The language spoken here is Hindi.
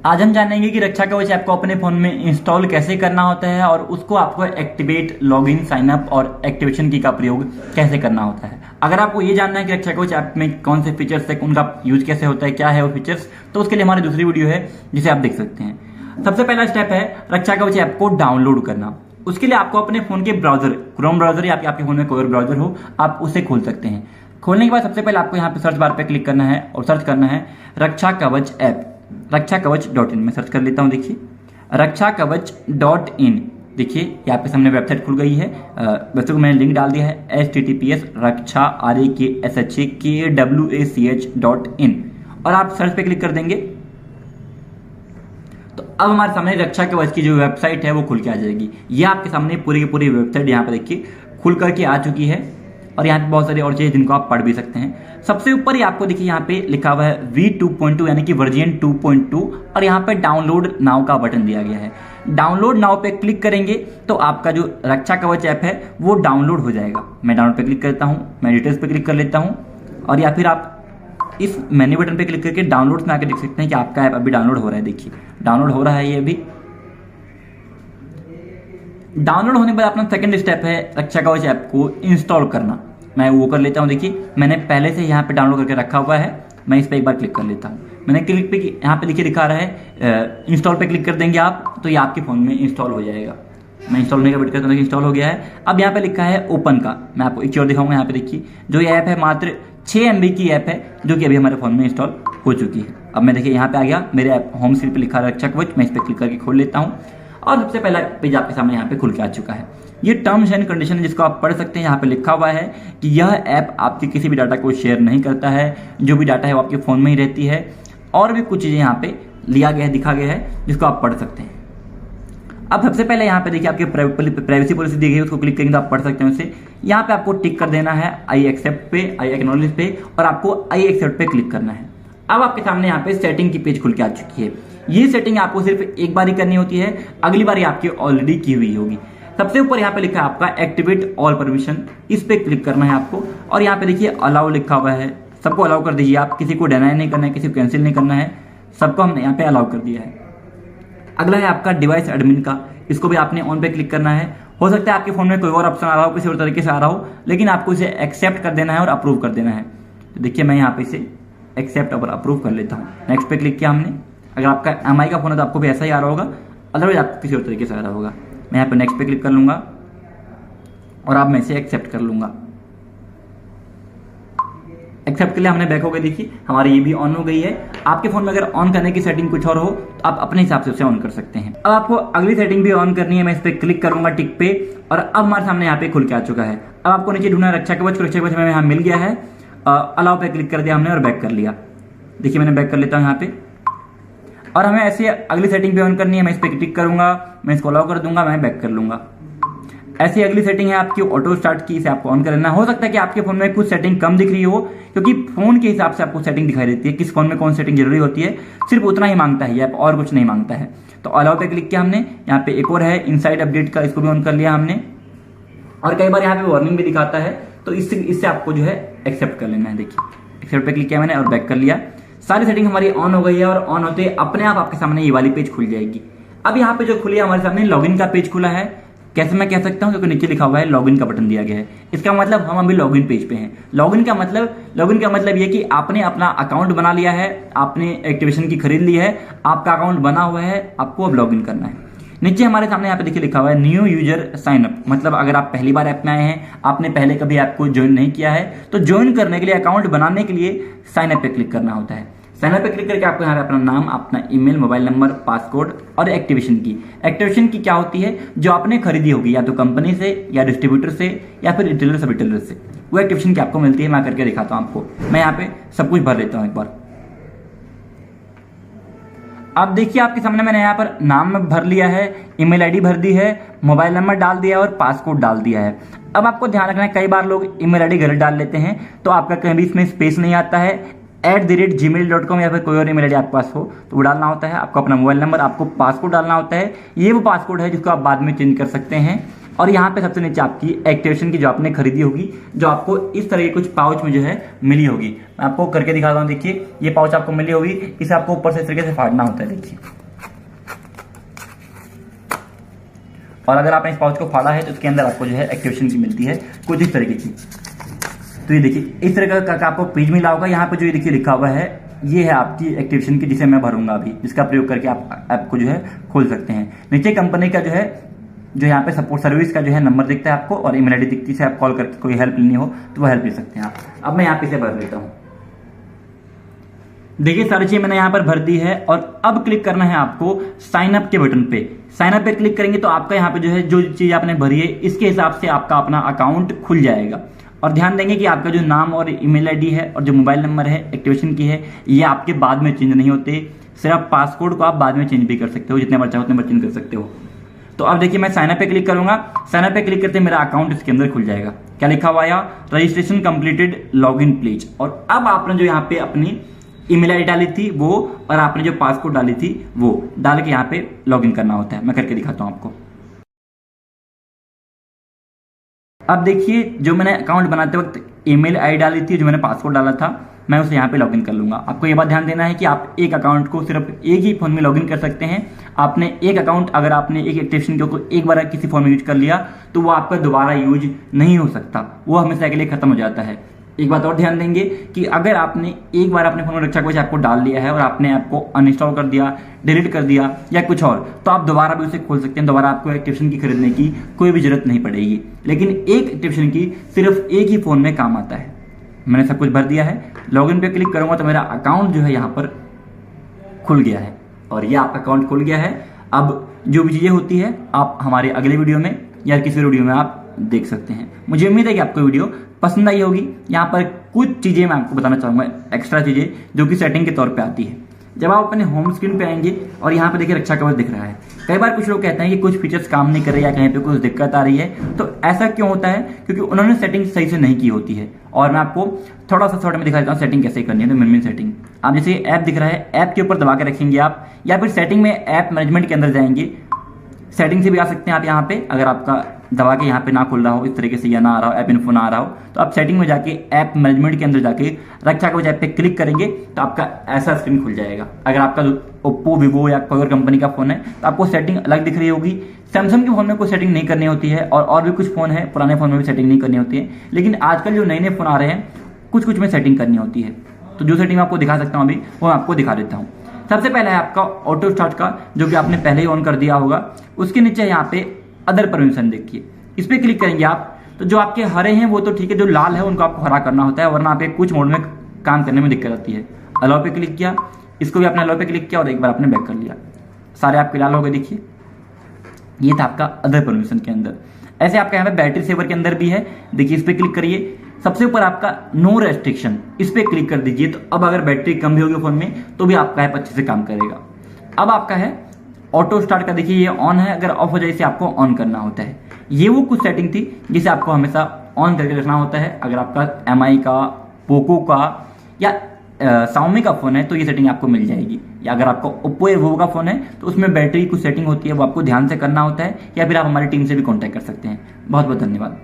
आज हम जानेंगे कि रक्षा कवच ऐप को अपने फोन में इंस्टॉल कैसे करना होता है और उसको आपको एक्टिवेट, लॉगिन, साइन अप और एक्टिवेशन की का प्रयोग कैसे करना होता है। अगर आपको ये जानना है कि रक्षा कवच ऐप में कौन से फीचर्स है, उनका यूज कैसे होता है, क्या है वो फीचर्स, तो उसके लिए हमारी दूसरी वीडियो है जिसे आप देख सकते हैं। सबसे पहला स्टेप है रक्षा कवच ऐप को डाउनलोड करना। उसके लिए आपको अपने फोन के ब्राउजर, क्रोम ब्राउजर या आपके फोन में कोई और ब्राउजर हो, आप उसे खोल सकते हैं। खोलने के बाद सबसे पहले आपको यहाँ पे सर्च बार पे क्लिक करना है और सर्च करना है रक्षा कवच ऐप। रक्षा कवच .in में सर्च कर लेता हूँ। देखिए रक्षा कवच .in, देखिए यहाँ पे सामने वेबसाइट खुल गई है। वैसे को मैंने लिंक डाल दिया है https रक्षा RAKSHAKWACH.in और आप सर्च पे क्लिक कर देंगे तो अब हमारे सामने रक्षा कवच की जो वेबसाइट है वो खुल के आ जाएगी। ये आपके सामने पूरी की पूरी वेबसाइट यहाँ पे देखिए खुल करके आ चुकी है और यहाँ पे बहुत सारी और चीजें जिनको आप पढ़ भी सकते हैं। सबसे ऊपर ही आपको देखिए यहाँ पे लिखा हुआ है V2.2 यानी कि वर्जन 2.2 और यहाँ पे डाउनलोड नाउ का बटन दिया गया है। डाउनलोड नाउ पे क्लिक करेंगे तो आपका जो रक्षा कवच ऐप है वो डाउनलोड हो जाएगा। मैं डाउनलोड पे क्लिक करता हूँ, मैं डिटेल्स पे क्लिक कर लेता हूँ और या फिर आप इस मेन्यू बटन पे क्लिक करके डाउनलोड्स में आकर देख सकते हैं कि आपका ऐप अभी डाउनलोड हो रहा है। देखिए डाउनलोड हो रहा है। ये अभी डाउनलोड होने के बाद अपना सेकंड स्टेप है रक्षा कवच ऐप को इंस्टॉल करना। मैं वो कर लेता हूँ। देखिए मैंने पहले से यहाँ पे डाउनलोड करके रखा हुआ है। मैं इस पर एक बार क्लिक कर लेता हूँ। मैंने क्लिक पे यहाँ पे लिखे दिखा रहा है इंस्टॉल पे क्लिक कर देंगे आप तो ये आपके फ़ोन में इंस्टॉल हो जाएगा। मैं इंस्टॉल होने का वेट करता हूँ। इंस्टॉल हो गया है। अब यहाँ पे लिखा है ओपन का। मैं आपको एक और दिखाऊंगा। यहाँ पे देखिए जो ये ऐप है मात्र 6 MB की ऐप है जो कि अभी हमारे फ़ोन में इंस्टॉल हो चुकी है। अब मैं देखिए यहाँ पे आ गया, मेरे ऐप होम स्क्रीन पे लिखा है रक्षा कवच। मैं इस पर क्लिक करके खोल लेता हूँ और सबसे पहला पेज आपके सामने यहाँ पे खुल के आ चुका है। ये टर्म्स एंड कंडीशन है जिसको आप पढ़ सकते हैं। यहाँ पे लिखा हुआ है कि यह ऐप आपके किसी भी डाटा को शेयर नहीं करता है। जो भी डाटा है वो आपके फ़ोन में ही रहती है और भी कुछ चीज़ें यहाँ पे लिया गया है, दिखा गया है जिसको आप पढ़ सकते हैं। अब सबसे पहले यहाँ पे देखिए आपके प्राइवेसी पॉलिसी दी गई है, उसको क्लिक करेंगे तो आप पढ़ सकते हैं उसे। यहाँ पे आपको टिक कर देना है आई एक्सेप्ट पे, आई एक्नॉलेज पे और आपको आई एक्सेप्ट पे क्लिक करना है। अब आपके सामने यहाँ पे सेटिंग की पेज खुल के आ चुकी है। ये सेटिंग आपको सिर्फ एक बार ही करनी होती है, अगली बार आपकी ऑलरेडी की हुई होगी। सबसे ऊपर यहाँ पे लिखा है आपका एक्टिवेट ऑल परमिशन, इस पे क्लिक करना है आपको और यहाँ पे देखिए अलाउ लिखा हुआ है। सबको अलाउ कर दीजिए आप, किसी को डिनाई नहीं करना है, किसी को कैंसिल नहीं करना है, सबको हमने यहाँ पे अलाउ कर दिया है। अगला है आपका डिवाइस एडमिन का, इसको भी आपने ऑन पे क्लिक करना है। हो सकता है आपके फोन में कोई और ऑप्शन आ रहा हो, किसी और तरीके से आ रहा हो, लेकिन आपको इसे एक्सेप्ट कर देना है और अप्रूव कर देना है। तो देखिए मैं यहाँ पे इसे एक्सेप्ट और अप्रूव कर लेता हूँ। नेक्स्ट पे क्लिक किया हमने। अगर आपका MI का फोन है तो आपको भी ऐसा ही आ रहा होगा, अदरवाइज आपको किसी और तरीके से आ रहा होगा। मैं यहाँ पे नेक्स्ट पे क्लिक कर लूंगा और अब मैं इसे एक्सेप्ट कर लूंगा। एक्सेप्ट के लिए हमने बैक हो गए। देखिए हमारी ये भी ऑन हो गई है। आपके फोन में अगर ऑन करने की सेटिंग कुछ और हो तो आप अपने हिसाब से उसे ऑन कर सकते हैं। अब आपको अगली सेटिंग भी ऑन करनी है। मैं इस पर क्लिक करूंगा टिक पे और अब हमारे सामने यहाँ पे खुल के आ चुका है। अब आपको नीचे ढूंढना रक्षा कवच। रक्षा कवच हमें यहाँ मिल गया है। अलाउ पे क्लिक कर दिया हमने और बैक कर लिया। देखिए मैंने बैक कर लेता हूँ यहाँ पे और हमें ऐसे अगली सेटिंग भी ऑन करनी है। मैं इस पर क्लिक करूंगा, मैं इसको अलाउ कर दूंगा, मैं बैक कर लूंगा। ऐसी अगली सेटिंग है आपकी ऑटो स्टार्ट की, इसे आपको ऑन करना हो सकता है कि आपके फोन में कुछ सेटिंग कम दिख रही हो क्योंकि फोन के हिसाब से आपको सेटिंग दिखाई देती है, किस फोन में कौन सेटिंग जरूरी होती है, सिर्फ उतना ही मांगता है ये ऐप और कुछ नहीं मांगता है। तो अलाउ पे क्लिक किया हमने। यहाँ पे एक और है इनसाइड अपडेट का, इसको भी ऑन कर लिया हमने और कई बार यहाँ पे वार्निंग भी दिखाता है तो इससे आपको जो है एक्सेप्ट कर लेना है। देखिए एक्सेप्ट पे क्लिक किया मैंने और बैक कर लिया। सारी सेटिंग हमारी ऑन हो गई है और ऑन होते अपने आप आपके सामने ये वाली पेज खुल जाएगी। अब यहाँ पे जो खुली है हमारे सामने लॉगिन का पेज खुला है। कैसे मैं कह सकता हूँ क्योंकि नीचे लिखा हुआ है लॉगिन का बटन दिया गया है। इसका मतलब हम अभी लॉगिन पेज पे हैं। लॉगिन का मतलब ये कि आपने अपना अकाउंट बना लिया है, आपने एक्टिवेशन की खरीद ली है, आपका अकाउंट बना हुआ है, आपको अब लॉगिन करना है। नीचे हमारे सामने यहाँ पे देखिए लिखा हुआ है न्यू यूजर साइन अप, मतलब अगर आप पहली बार ऐप में आए हैं, आपने पहले कभी ऐप को ज्वाइन नहीं किया है तो ज्वाइन करने के लिए, अकाउंट बनाने के लिए साइन अप पे क्लिक करना होता है। साइन अप पे क्लिक करके आपको यहाँ पे अपना नाम, अपना ईमेल, मोबाइल नंबर, पासकोड और एक्टिवेशन की क्या होती है, जो आपने खरीदी होगी या तो कंपनी से या डिस्ट्रीब्यूटर से या फिर रिटेलर से, वो एक्टिवेशन की आपको मिलती है। मैं करके दिखाता हूँ आपको। मैं यहाँ पे सब कुछ भर लेता हूँ एक बार। अब देखिए आपके सामने मैंने यहाँ पर नाम भर लिया है, ईमेल आईडी भर दी है, मोबाइल नंबर डाल दिया है और पासकोड डाल दिया है। अब आपको ध्यान रखना है, कई बार लोग ईमेल आईडी गलत डाल लेते हैं तो आपका कहीं भी इसमें स्पेस नहीं आता है, @gmail.com या फिर कोई और ईमेल आईडी आपके पास हो तो वो डालना होता है। आपको अपना मोबाइल नंबर, आपको पासकोड डालना होता है। ये वो पासकोड है जिसको आप बाद में चेंज कर सकते हैं। और यहाँ पे सबसे नीचे आपकी एक्टिवेशन की जो आपने खरीदी होगी, जो आपको इस तरह के कुछ पाउच में जो है मिली होगी। मैं आपको करके दिखाता हूँ। देखिए ये पाउच आपको मिली होगी, इसे आपको ऊपर से इस तरीके से फाड़ना होता है। देखिए, और अगर आपने इस पाउच को फाड़ा है तो इसके अंदर आपको जो है एक्टिवेशन की मिलती है कुछ इस तरीके की। तो ये देखिए इस तरह का आपको पेज मिला होगा। यहाँ पे जो ये देखिए लिखा हुआ है, ये है आपकी एक्टिवेशन की, जिसे मैं भरूंगा अभी, जिसका प्रयोग करके आप ऐप को जो है खोल सकते हैं। नीचे कंपनी का जो यहाँ पे सपोर्ट सर्विस का जो है नंबर दिखता है आपको, और ईमेल आईडी दिखती है। आप कॉल करके कोई हेल्प लेनी हो तो वो हेल्प ले सकते हैं आप। अब मैं यहाँ पे इसे भर देता हूँ। देखिए सारी चीजें मैंने यहाँ पर भर दी है, और अब क्लिक करना है आपको साइन अप के बटन पे। साइन अप पे क्लिक करेंगे तो आपका यहाँ पे जो है जो चीज आपने भरी है इसके हिसाब से आपका अपना अकाउंट खुल जाएगा। और ध्यान देंगे कि आपका जो नाम और ईमेल आईडी है और जो मोबाइल नंबर है एक्टिवेशन की है, ये आपके बाद में चेंज नहीं होते। सिर्फ पासकोड को आप बाद में चेंज भी कर सकते हो, जितने बार चाहो उतने बार चेंज कर सकते हो। तो अब देखिए मैं साइन अप पे क्लिक करूंगा। साइन अप पे क्लिक करते मेरा अकाउंट इसके अंदर खुल जाएगा। क्या लिखा हुआ है? Registration completed, log in please. और अब आपने जो यहाँ पे अपनी ईमेल आईडी डाली थी वो, और आपने जो पासकोड डाली थी वो डाल के यहाँ पे लॉग इन करना होता है। मैं करके दिखाता हूँ आपको। अब देखिए जो मैंने अकाउंट बनाते वक्त ईमेल आईडी डाली थी, जो मैंने पासवर्ड डाला था, मैं उसे यहाँ पे लॉगिन कर लूंगा। आपको ये बात ध्यान देना है कि आप एक अकाउंट को सिर्फ एक ही फोन में लॉगिन कर सकते हैं। आपने एक अकाउंट, अगर आपने एक एक्टिवेशन को एक बार किसी फोन में यूज कर लिया तो वो आपका दोबारा यूज नहीं हो सकता, वो हमेशा के लिए खत्म हो जाता है। एक बात और ध्यान देंगे कि अगर आपने एक बार अपने फोन में रक्षा कवच ऐप को डाल लिया है और आपने ऐप को अनइंस्टॉल कर दिया, डिलीट कर दिया या कुछ और, तो आप दोबारा भी उसे खोल सकते हैं। दोबारा आपको एक्टिवेशन की खरीदने की कोई भी जरूरत नहीं पड़ेगी। लेकिन एक एक्टिवेशन की सिर्फ एक ही फोन में काम आता है। मैंने सब कुछ भर दिया है। लॉगिन पे क्लिक करूंगा तो मेरा अकाउंट जो है यहाँ पर खुल गया है, और ये आपका अकाउंट खुल गया है। अब जो भी चीजें होती है आप हमारे अगले वीडियो में या किसी वीडियो में आप देख सकते हैं। मुझे उम्मीद है कि आपको वीडियो पसंद आई होगी। यहाँ पर कुछ चीजें मैं आपको बताना चाहूंगा, एक्स्ट्रा चीजें जो कि सेटिंग के तौर पे आती है। जब आप अपने होम स्क्रीन पे आएंगे और यहाँ पे देखिए रक्षा कवच दिख रहा है, कई बार कुछ लोग कहते हैं कि कुछ फीचर्स काम नहीं कर रहे या कहीं पे कुछ दिक्कत आ रही है। तो ऐसा क्यों होता है? क्योंकि उन्होंने सेटिंग सही से नहीं की होती है। और मैं आपको थोड़ा सा शॉर्ट में दिखा देता हूँ सेटिंग कैसे करनी है। तो मेन सेटिंग, आप जैसे ऐप दिख रहा है, ऐप के ऊपर दबा के रखेंगे आप, या फिर सेटिंग में ऐप मैनेजमेंट के अंदर जाएंगे। सेटिंग से भी आ सकते हैं आप यहाँ पे, अगर आपका दबा के यहाँ पे ना खुल रहा हो इस तरीके से, या ना आ रहा हो, ऐप इन्फो ना आ रहा हो, तो आप सेटिंग में जाके ऐप मैनेजमेंट के अंदर जाके रक्षा कवच ऐप पे क्लिक करेंगे तो आपका ऐसा स्क्रीन खुल जाएगा। अगर आपका ओप्पो, वीवो या कोई और कंपनी का फोन है तो आपको सेटिंग अलग दिख रही होगी। सैमसंग के फोन में कोई सेटिंग नहीं करनी होती है, और भी कुछ फोन है, पुराने फोन में भी सेटिंग नहीं करनी होती है। लेकिन आजकल जो नए नए फोन आ रहे हैं कुछ में सेटिंग करनी होती है। तो जो सेटिंग आपको दिखा सकता हूँ अभी, वो आपको दिखा देता हूँ। सबसे पहले है आपका ऑटो स्टार्ट का, जो कि आपने पहले ही ऑन कर दिया होगा। उसके नीचे यहाँ पे अदर परमिशन देखिए, इस पे क्लिक करेंगे आप, तो जो आपके हरे हैं वो तो ठीक है, जो लाल है उनको आपको हरा करना होता है, वरना आप कुछ मोड में काम करने में दिक्कत आती है। अलाउ पे क्लिक किया, इसको भी आपने अलाउ पे क्लिक किया और एक बार आपने बैक कर लिया, सारे आपके लाल हो गए। देखिए ये था आपका अदर परमिशन के अंदर। ऐसे आपका यहाँ पे बैटरी सेवर के अंदर भी है, देखिए इस पे क्लिक करिए। सबसे ऊपर आपका नो रेस्ट्रिक्शन, इस पे क्लिक कर दीजिए। तो अब अगर बैटरी कम भी होगी फोन में तो भी आपका ऐप अच्छे से काम करेगा। अब आपका है ऑटो स्टार्ट का, देखिए ये ऑन है, अगर ऑफ हो जाए इसे आपको ऑन करना होता है। ये वो कुछ सेटिंग थी जिसे आपको हमेशा ऑन करके रखना होता है। अगर आपका एमआई का, पोको का या Xiaomi का फोन है तो ये सेटिंग आपको मिल जाएगी। या अगर आपका ओप्पो या वीवो का फोन है तो उसमें बैटरी कुछ सेटिंग होती है, वो आपको ध्यान से करना होता है, या फिर आप हमारी टीम से भी कॉन्टैक्ट कर सकते हैं। बहुत बहुत धन्यवाद।